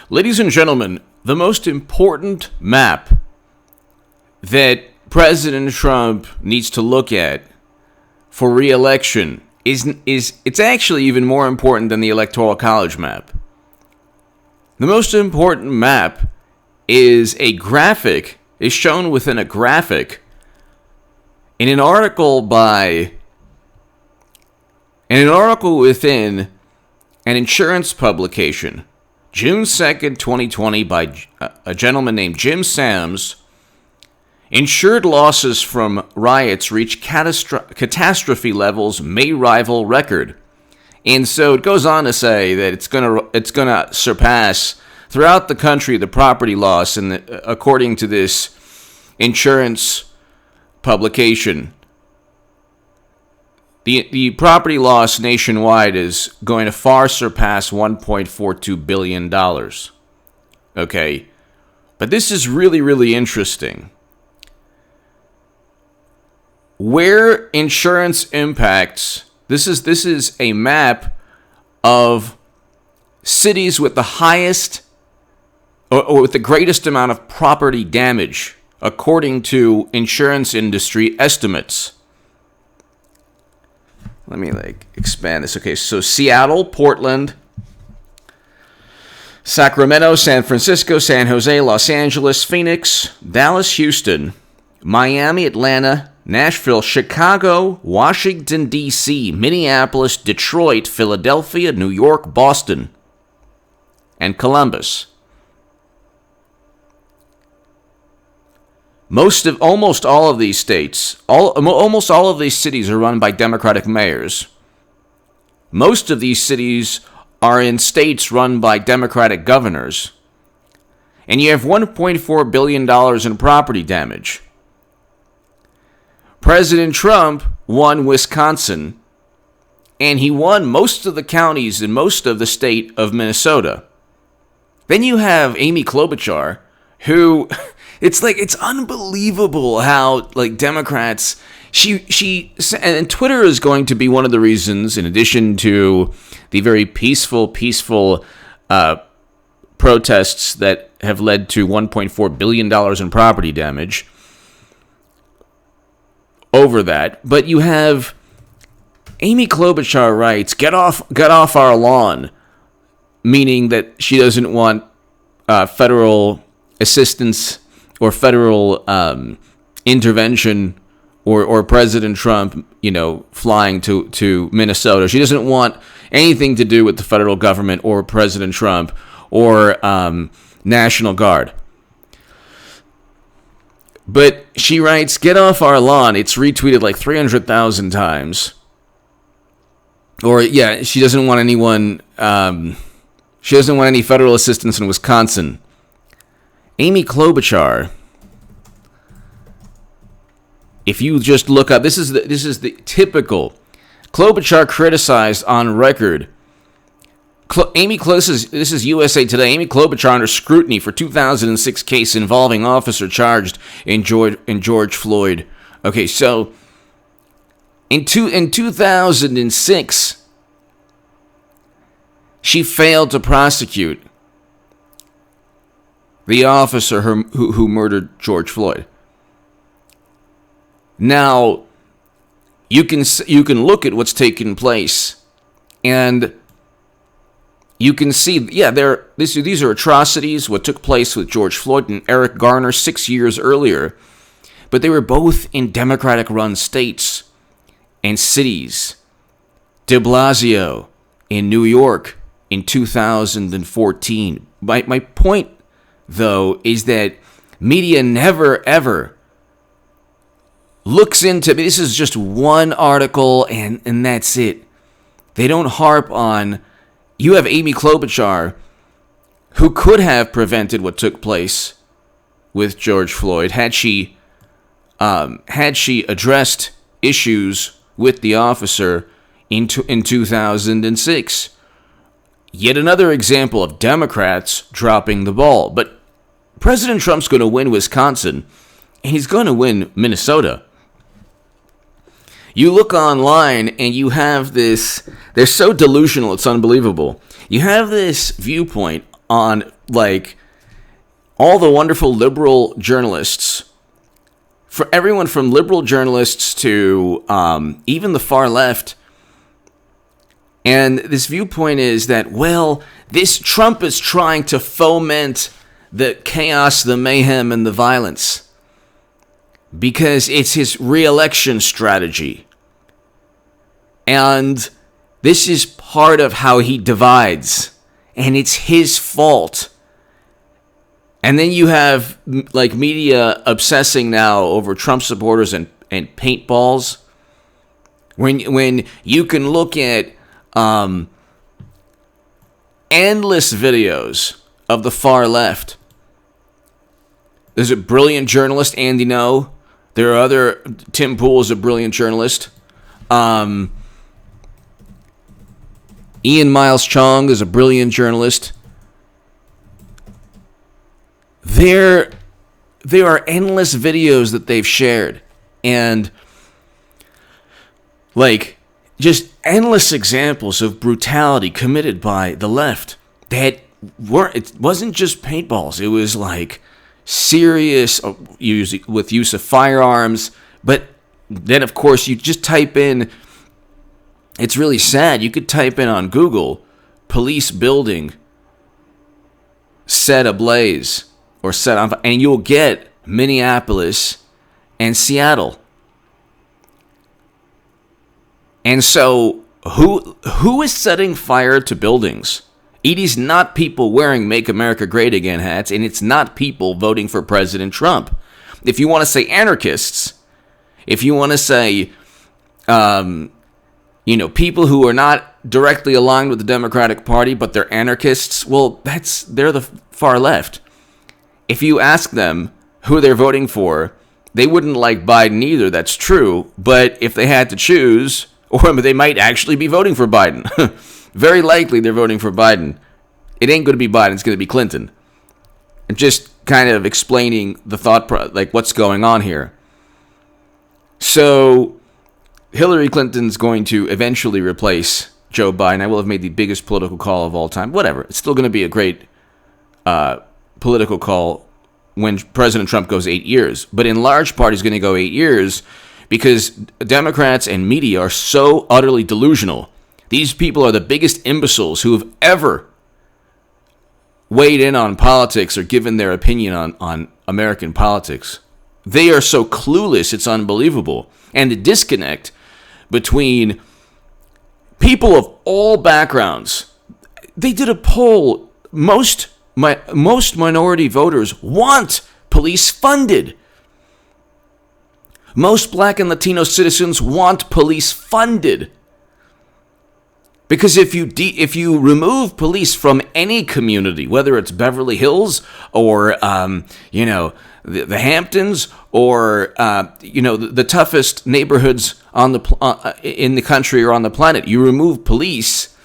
Ladies and gentlemen, the most important map that President Trump needs to look at for re-election is it's actually even more important than the Electoral College map. The most important map is shown within a graphic in an article within an insurance publication, June 2nd, 2020, by a gentleman named Jim Sams. Insured losses from riots reach catastrophe levels may rival record. And so it goes on to say that it's gonna surpass throughout the country the property loss, and according to this insurance publication, the property loss nationwide is going to far surpass $1.42 billion. Okay, but this is really, really interesting. Where insurance impacts, this is a map of cities with the highest or with the greatest amount of property damage, according to insurance industry estimates. Let me expand this. Okay, so Seattle, Portland, Sacramento, San Francisco, San Jose, Los Angeles, Phoenix, Dallas, Houston, Miami, Atlanta, Nashville, Chicago, Washington, D.C., Minneapolis, Detroit, Philadelphia, New York, Boston, and Columbus. Almost all of these states, almost all of these cities are run by Democratic mayors. Most of these cities are in states run by Democratic governors. And you have $1.4 billion in property damage. President Trump won Wisconsin, and he won most of the counties in most of the state of Minnesota. Then you have Amy Klobuchar, who... It's unbelievable how Democrats, and Twitter is going to be one of the reasons, in addition to the very peaceful protests that have led to $1.4 billion in property damage over that. But you have Amy Klobuchar writes, get off our lawn, meaning that she doesn't want federal assistance or federal intervention, or President Trump, flying to Minnesota. She doesn't want anything to do with the federal government or President Trump or National Guard. But she writes, get off our lawn. It's retweeted 300,000 times. Or, yeah, she doesn't want anyone, she doesn't want any federal assistance in Wisconsin. Amy Klobuchar, if you just look up, this is the typical Klobuchar criticized on record. This is USA Today. Amy Klobuchar under scrutiny for 2006 case involving officer charged in George Floyd. Okay, so in 2006, she failed to prosecute the officer who murdered George Floyd. Now, you can look at what's taken place, and you can see, these are atrocities. What took place with George Floyd and Eric Garner 6 years earlier, but they were both in Democratic-run states and cities. De Blasio in New York in 2014. My point, though, is that media never, ever looks into... This is just one article, and that's it. They don't harp on... You have Amy Klobuchar, who could have prevented what took place with George Floyd had she addressed issues with the officer in 2006. Yet another example of Democrats dropping the ball. But President Trump's going to win Wisconsin, and he's going to win Minnesota. You look online, and you have this... They're so delusional, it's unbelievable. You have this viewpoint on, like, all the wonderful liberal journalists, for everyone from liberal journalists to even the far left. And this viewpoint is that, well, this Trump is trying to foment the chaos, the mayhem, and the violence because it's his re-election strategy. And this is part of how he divides, and it's his fault. And then you have, like, media obsessing now over Trump supporters and paintballs. When you can look at endless videos of the far left. There's a brilliant journalist, Andy No. There are other, Tim Pool is a brilliant journalist. Ian Miles Chong is a brilliant journalist. There are endless videos that they've shared, and like just endless examples of brutality committed by the left that it wasn't just paintballs. It was like serious use of firearms. But then, of course, you just type in. It's really sad. You could type in on Google, police building set ablaze or set on fire, and you'll get Minneapolis and Seattle. And so, who is setting fire to buildings? It is not people wearing Make America Great Again hats, and it's not people voting for President Trump. If you want to say anarchists, if you want to say, people who are not directly aligned with the Democratic Party, but they're anarchists, well, they're the far left. If you ask them who they're voting for, they wouldn't like Biden either, that's true. But if they had to choose, or they might actually be voting for Biden. Very likely they're voting for Biden. It ain't going to be Biden, it's going to be Clinton. I'm just kind of explaining the like what's going on here. So, Hillary Clinton's going to eventually replace Joe Biden. I will have made the biggest political call of all time. Whatever. It's still going to be a great political call when President Trump goes 8 years. But in large part, he's going to go 8 years because Democrats and media are so utterly delusional. These people are the biggest imbeciles who have ever weighed in on politics or given their opinion on American politics. They are so clueless, it's unbelievable. And the disconnect between people of all backgrounds. They did a poll. Most minority voters want police funded. Most black and Latino citizens want police funded. Because if you remove police from any community, whether it's Beverly Hills or the Hamptons or the toughest neighborhoods in the country or on the planet, you remove police,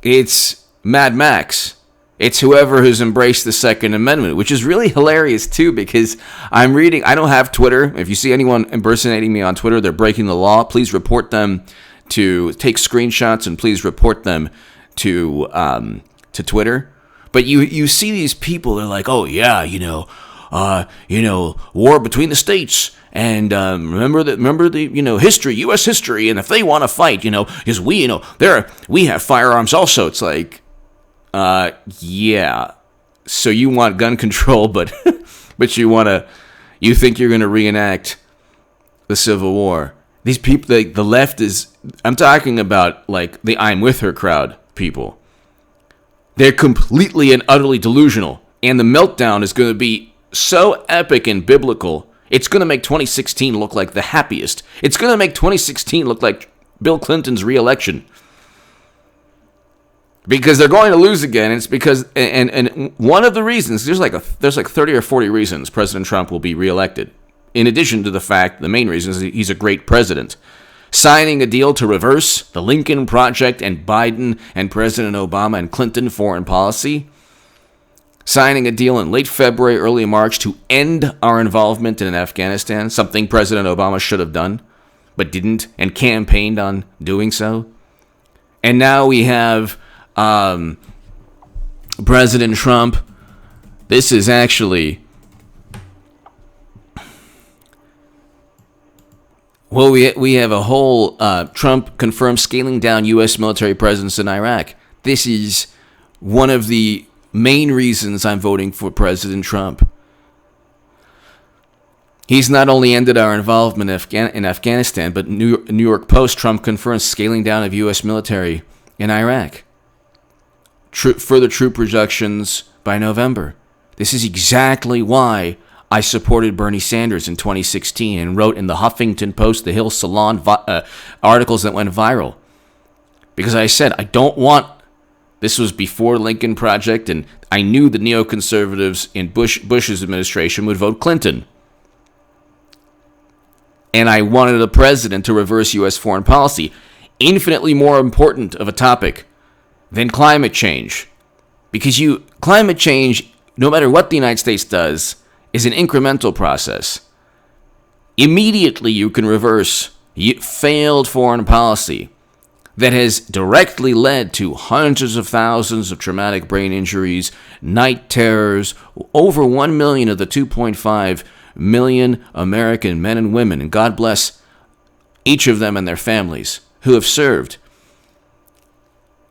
it's Mad Max. It's whoever has embraced the Second Amendment, which is really hilarious too, because I don't have Twitter. If you see anyone impersonating me on Twitter, they're breaking the law. Please report them to take screenshots and please report them to Twitter. But you see these people, they're like, oh yeah, war between the states, and remember the history, U.S. history, and if they want to fight, because we have firearms also. It's like, yeah. So you want gun control, but you think you're gonna reenact the Civil War. These people, the left is. I'm talking about like the I'm with her crowd people. They're completely and utterly delusional, and the meltdown is going to be so epic and biblical. It's going to make 2016 look like the happiest. It's going to make 2016 look like Bill Clinton's re-election. Because they're going to lose again. It's because, and one of the reasons, there's like 30 or 40 reasons President Trump will be reelected. In addition to the main reason is he's a great president. Signing a deal to reverse the Lincoln Project and Biden and President Obama and Clinton foreign policy. Signing a deal in late February, early March to end our involvement in Afghanistan, something President Obama should have done, but didn't, and campaigned on doing so. And now we have President Trump. This is actually... Well, we have a whole... Trump confirms scaling down U.S. military presence in Iraq. This is one of the main reasons I'm voting for President Trump. He's not only ended our involvement in Afghanistan, but New York Post, Trump confirms scaling down of U.S. military in Iraq. Further troop reductions by November. This is exactly why I supported Bernie Sanders in 2016 and wrote in the Huffington Post, the Hill Salon articles that went viral. Because I said, I don't want... This was before Lincoln Project, and I knew the neoconservatives in Bush's administration would vote Clinton. And I wanted a president to reverse U.S. foreign policy. Infinitely more important of a topic than climate change. Because climate change, no matter what the United States does, is an incremental process. Immediately you can reverse failed foreign policy that has directly led to hundreds of thousands of traumatic brain injuries, night terrors, over 1 million of the 2.5 million American men and women, and God bless each of them and their families who have served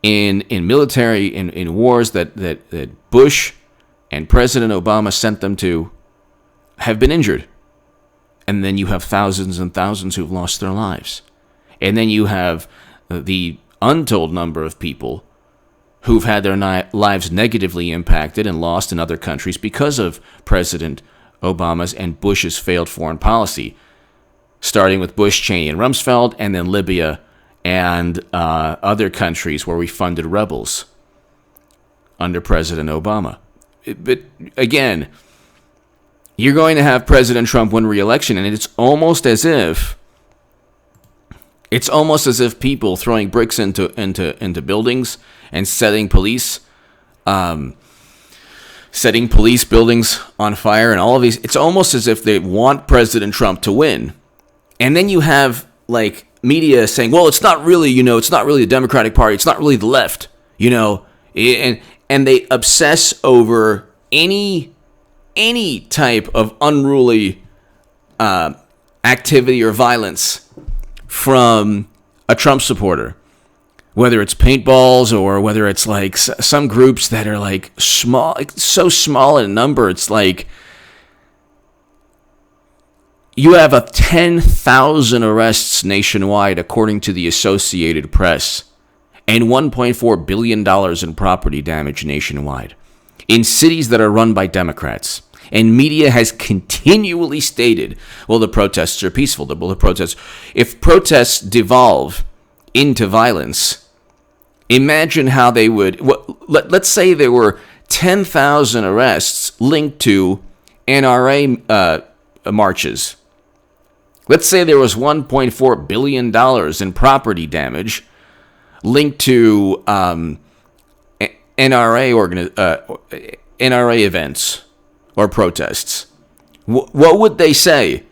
in military, in wars that Bush and President Obama sent them to, have been injured. And then you have thousands and thousands who've lost their lives. And then you have the untold number of people who've had their lives negatively impacted and lost in other countries because of President Obama's and Bush's failed foreign policy, starting with Bush, Cheney, and Rumsfeld, and then Libya and other countries where we funded rebels under President Obama. But again, you're going to have President Trump win re-election, and it's almost as if people throwing bricks into buildings and setting police buildings on fire and all of these. It's almost as if they want President Trump to win. And then you have like media saying, well, it's not really the Democratic Party. It's not really the left, and they obsess over any type of unruly activity or violence from a Trump supporter, whether it's paintballs or whether it's like some groups that are like small, like so small in number. It's like you have 10,000 arrests nationwide, according to the Associated Press, and $1.4 billion in property damage nationwide in cities that are run by Democrats. And media has continually stated, well, the protests are peaceful. If protests devolve into violence, imagine how they would... Let's say there were 10,000 arrests linked to NRA marches. Let's say there was $1.4 billion in property damage linked to NRA events or protests. What would they say?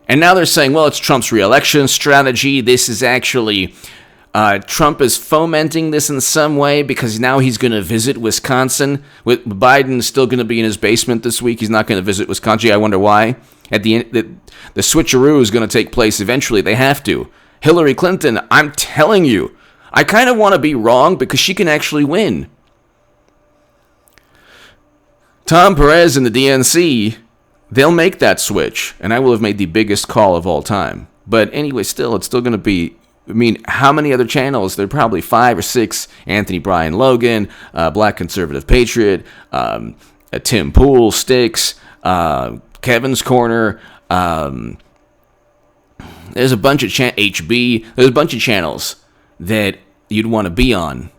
And now they're saying, well, it's Trump's re-election strategy. This is actually... Trump is fomenting this in some way because now he's going to visit Wisconsin. With Biden still going to be in his basement this week. He's not going to visit Wisconsin. I wonder why. At the end, the switcheroo is going to take place eventually. They have to. Hillary Clinton, I'm telling you, I kind of want to be wrong because she can actually win. Tom Perez and the DNC, they'll make that switch, and I will have made the biggest call of all time. But anyway, it's still going to be... I mean, how many other channels? There are probably 5 or 6. Anthony Bryan Logan, Black Conservative Patriot, Tim Pool, Sticks, Kevin's Corner. There's a bunch of HB. There's a bunch of channels that you'd want to be on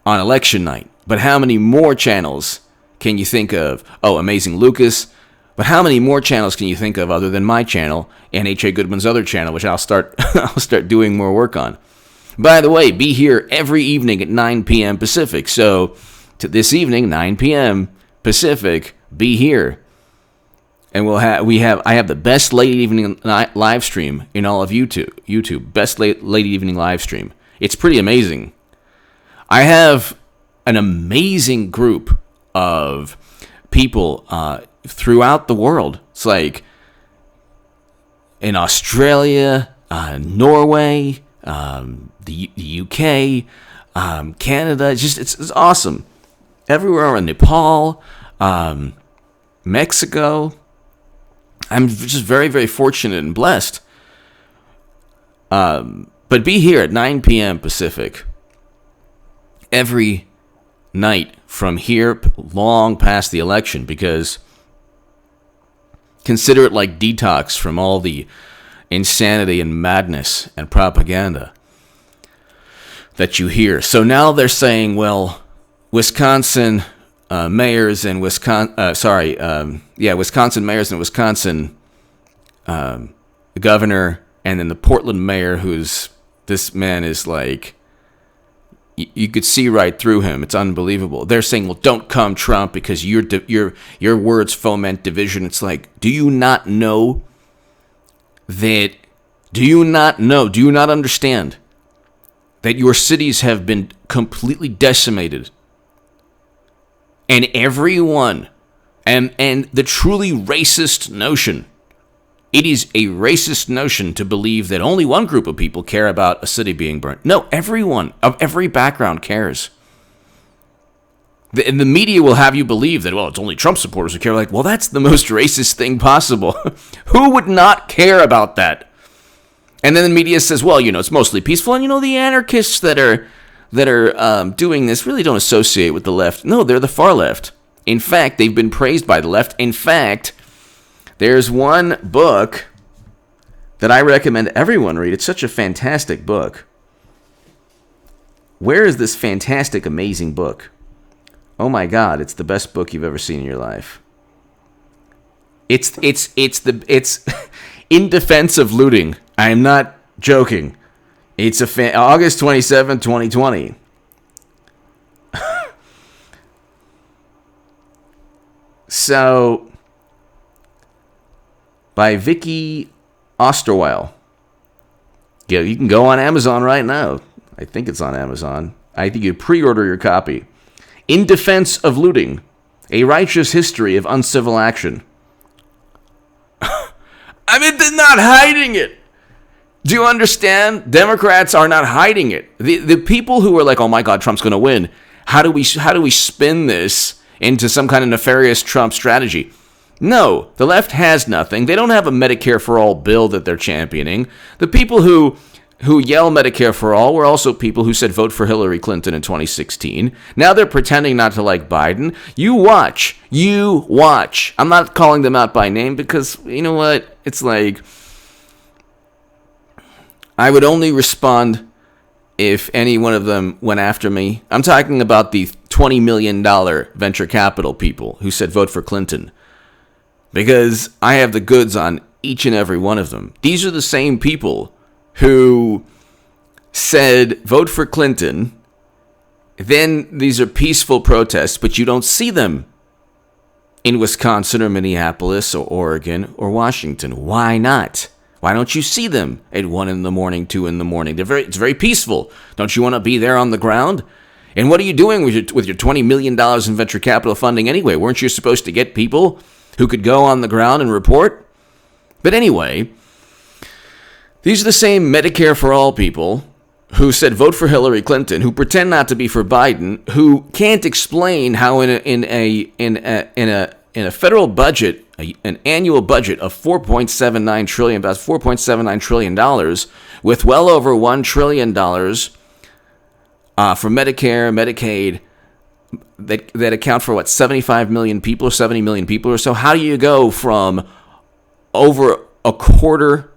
election night. But how many more channels can you think of? Oh, Amazing Lucas. But how many more channels can you think of other than my channel and H.A. Goodman's other channel, which I'll start doing more work on? By the way, be here every evening at 9 p.m. Pacific. So this evening, 9 p.m. Pacific, be here. And I have the best late evening live stream in all of YouTube. Best late evening live stream. It's pretty amazing. I have an amazing group of people throughout the world. It's like in Australia, Norway, the UK, Canada. It's awesome. Everywhere in Nepal, Mexico. I'm just very, very fortunate and blessed. But be here at 9 p.m. Pacific every night from here long past the election, because consider it like detox from all the insanity and madness and propaganda that you hear. So now they're saying, well, Wisconsin mayors and Wisconsin mayors and Wisconsin governor, and then the Portland mayor, this man is like, you could see right through him. It's unbelievable. They're saying, well, don't come, Trump, because your words foment division. It's like, do you not understand that your cities have been completely decimated? And everyone, and the truly racist notion, it is a racist notion to believe that only one group of people care about a city being burnt. No, everyone of every background cares. And the media will have you believe that, well, it's only Trump supporters who care. Like, well, that's the most racist thing possible. Who would not care about that? And then the media says, well, it's mostly peaceful. And, the anarchists that are doing this really don't associate with the left. No, they're the far left. In fact, they've been praised by the left. In fact, there's one book that I recommend everyone read. It's such a fantastic book. Where is this fantastic, amazing book? Oh my God, it's the best book you've ever seen in your life. It's In Defense of Looting. I am not joking. It's August 27, 2020. So, by Vicky Osterweil. Yeah, you can go on Amazon right now. I think it's on Amazon. I think you pre-order your copy. In Defense of Looting, A Righteous History of Uncivil Action. I mean, they're not hiding it. Do you understand? Democrats are not hiding it. The people who are like, oh my God, Trump's going to win. How do we spin this into some kind of nefarious Trump strategy? No, the left has nothing. They don't have a Medicare for all bill that they're championing. The people who yell Medicare for all were also people who said vote for Hillary Clinton in 2016. Now they're pretending not to like Biden. You watch. I'm not calling them out by name because, you know what? It's like, I would only respond if any one of them went after me. I'm talking about the $20 million venture capital people who said vote for Clinton. Because I have the goods on each and every one of them. These are the same people who said vote for Clinton. Then these are peaceful protests, but you don't see them in Wisconsin or Minneapolis or Oregon or Washington. Why not? Why don't you see them at 1 in the morning, 2 in the morning? It's very peaceful. Don't you want to be there on the ground? And what are you doing with your $20 million in venture capital funding anyway? Weren't you supposed to get people who could go on the ground and report? But anyway, these are the same Medicare for all people who said vote for Hillary Clinton, who pretend not to be for Biden, who can't explain how in a federal budget, an annual budget of $4.79 trillion, about $4.79 trillion, with well over $1 trillion for Medicare, Medicaid, that account for 75 million people or 70 million people or so. How do you go from over a quarter,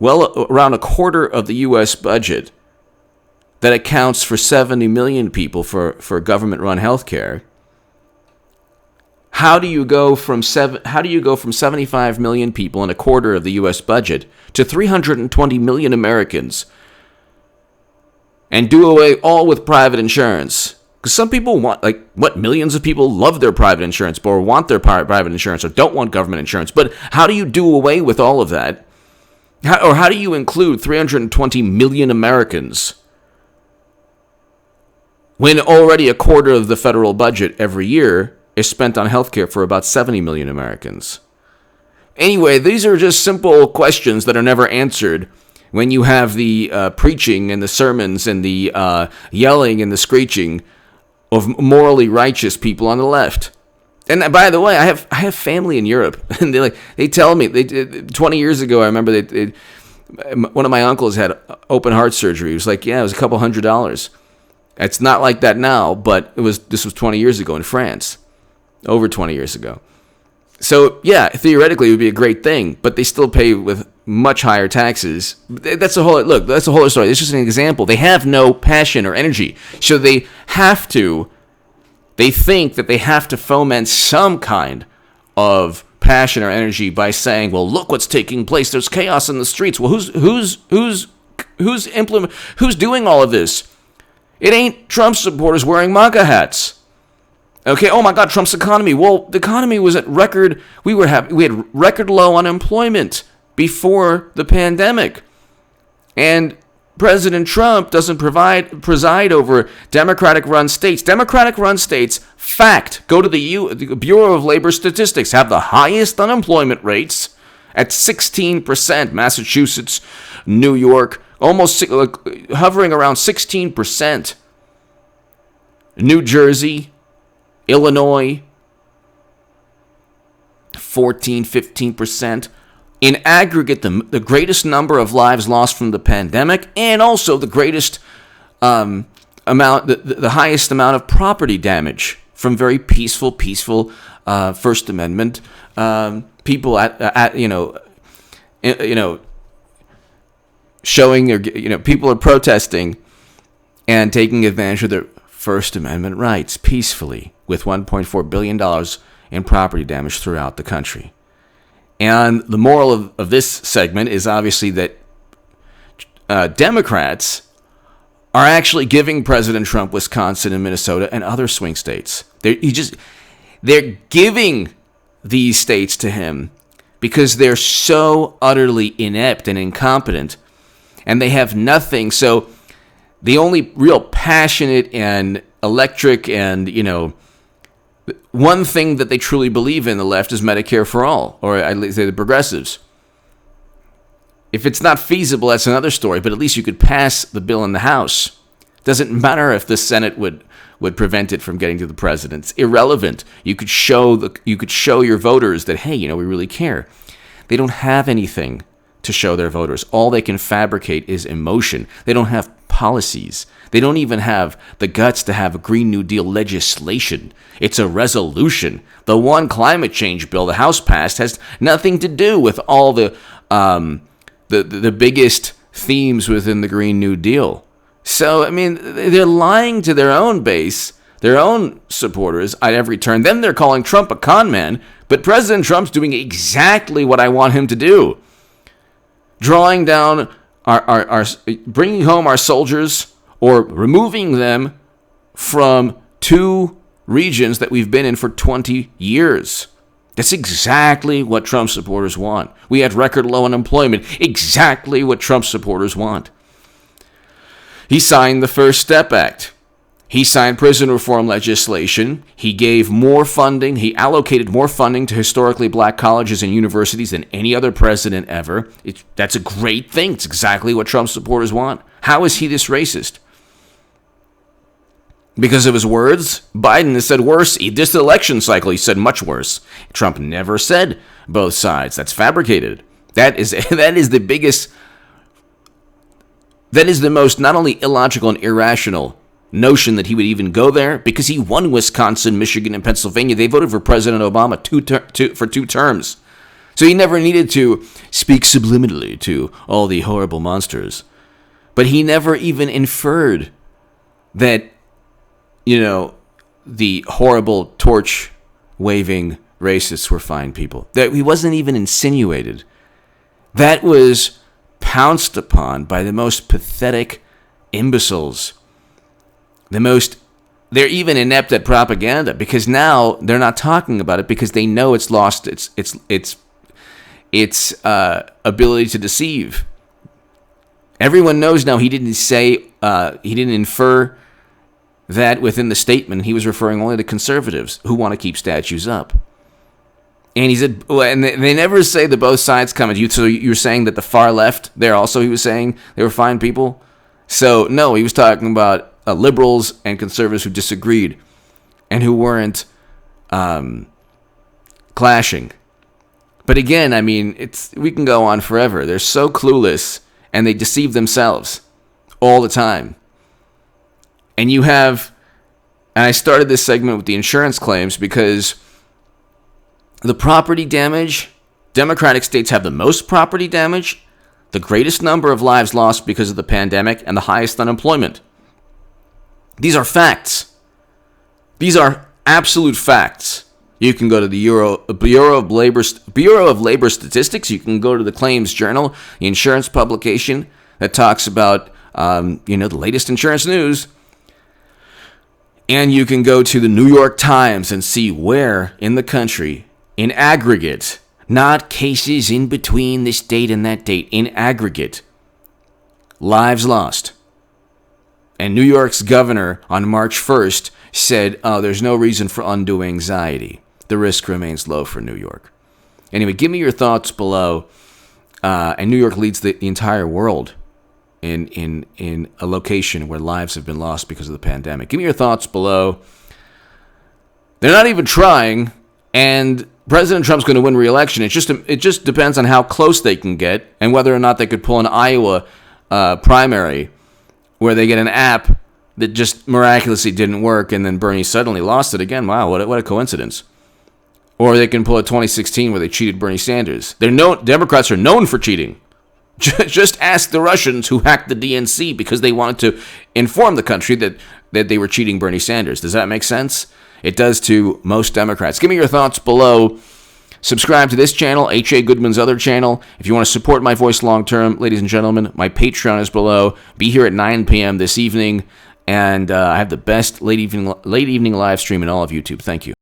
around a quarter of the U.S. budget that accounts for 70 million people for government-run healthcare? How do you go from 75 million people and a quarter of the U.S. budget to 320 million Americans and do away all with private insurance? Because some people want, millions of people love their private insurance or want their private insurance or don't want government insurance. But how do you do away with all of that? How do you include 320 million Americans when already a quarter of the federal budget every year is spent on healthcare for about 70 million Americans. Anyway, these are just simple questions that are never answered when you have the preaching and the sermons and the yelling and the screeching of morally righteous people on the left. And by the way, I have family in Europe, and they tell me 20 years ago. I remember one of my uncles had open heart surgery. He was like, yeah, it was a couple $100. It's not like that now, but this was 20 years ago in France, over 20 years ago. So yeah, theoretically it would be a great thing, but they still pay with much higher taxes. That's the whole other story. It's just an example. They have no passion or energy, so they think that they have to foment some kind of passion or energy by saying, well, look what's taking place. There's chaos in the streets. Well, who's doing all of this? It ain't Trump supporters wearing MAGA hats. Okay, oh my God, Trump's economy. Well, the economy was at record. We had record low unemployment before the pandemic. And President Trump doesn't preside over Democratic-run states. Democratic-run states, fact, go to the Bureau of Labor Statistics, have the highest unemployment rates at 16%. Massachusetts, New York, almost hovering around 16%. New Jersey, Illinois, 14, 15%. In aggregate, the greatest number of lives lost from the pandemic, and also the greatest amount, the highest amount of property damage from very peaceful First Amendment people showing people are protesting and taking advantage of their First Amendment rights peacefully with $1.4 billion in property damage throughout the country. And the moral of this segment is obviously that Democrats are actually giving President Trump Wisconsin and Minnesota and other swing states. They're giving these states to him because they're so utterly inept and incompetent, and they have nothing. So the only real passionate and electric and one thing that they truly believe in, the left, is Medicare for all, or at least the progressives. If it's not feasible, that's another story, but at least you could pass the bill in the House. Doesn't matter if the Senate would prevent it from getting to the president. It's irrelevant. You could show your voters that, hey, we really care. They don't have anything to show their voters. All they can fabricate is emotion. They don't have policies. They don't even have the guts to have a Green New Deal legislation. It's a resolution. The one climate change bill the House passed has nothing to do with all the biggest themes within the Green New Deal. So, they're lying to their own base, their own supporters at every turn. Then they're calling Trump a con man, but President Trump's doing exactly what I want him to do. Drawing down our bringing home our soldiers, or removing them from two regions that we've been in for 20 years. That's exactly what Trump supporters want. We had record low unemployment. Exactly what Trump supporters want. He signed the First Step Act. He signed prison reform legislation. He gave more funding. He allocated more funding to historically black colleges and universities than any other president ever. That's a great thing. It's exactly what Trump supporters want. How is he this racist? Because of his words? Biden has said worse. This election cycle, he said much worse. Trump never said both sides. That's fabricated. That is the biggest... That is the most not only illogical and irrational notion that he would even go there, because he won Wisconsin, Michigan, and Pennsylvania. They voted for President Obama for 2 terms. So he never needed to speak subliminally to all the horrible monsters. But he never even inferred that, the horrible torch-waving racists were fine people. That he wasn't even insinuated. That was pounced upon by the most pathetic imbeciles. They're even inept at propaganda, because now they're not talking about it because they know it's lost its ability to deceive. Everyone knows now he didn't infer that within the statement he was referring only to conservatives who want to keep statues up. And he said, and they never say that both sides come at you. So you're saying that the far left there also, he was saying they were fine people? So no, he was talking about liberals and conservatives who disagreed and who weren't clashing. But again, I mean, we can go on forever. They're so clueless and they deceive themselves all the time. And you have, and I started this segment with the insurance claims because the property damage, Democratic states have the most property damage, the greatest number of lives lost because of the pandemic, and the highest unemployment. These are facts. These are absolute facts. You can go to the Bureau of Labor Statistics. You can go to the Claims Journal, the insurance publication that talks about the latest insurance news. And you can go to the New York Times and see where in the country, in aggregate, not cases in between this date and that date, in aggregate, lives lost. And New York's governor on March 1st said, there's no reason for undue anxiety. The risk remains low for New York. Anyway, give me your thoughts below. And New York leads the entire world in a location where lives have been lost because of the pandemic. Give me your thoughts below. They're not even trying, and President Trump's going to win re-election. It just depends on how close they can get and whether or not they could pull an Iowa primary where they get an app that just miraculously didn't work and then Bernie suddenly lost it again. Wow, what a coincidence. Or they can pull a 2016 where they cheated Bernie Sanders. Democrats are known for cheating. Just ask the Russians who hacked the DNC because they wanted to inform the country that they were cheating Bernie Sanders. Does that make sense? It does to most Democrats. Give me your thoughts below. Subscribe to this channel, H.A. Goodman's other channel. If you want to support my voice long term, ladies and gentlemen, my Patreon is below. Be here at 9 p.m. this evening. And I have the best late evening live stream in all of YouTube. Thank you.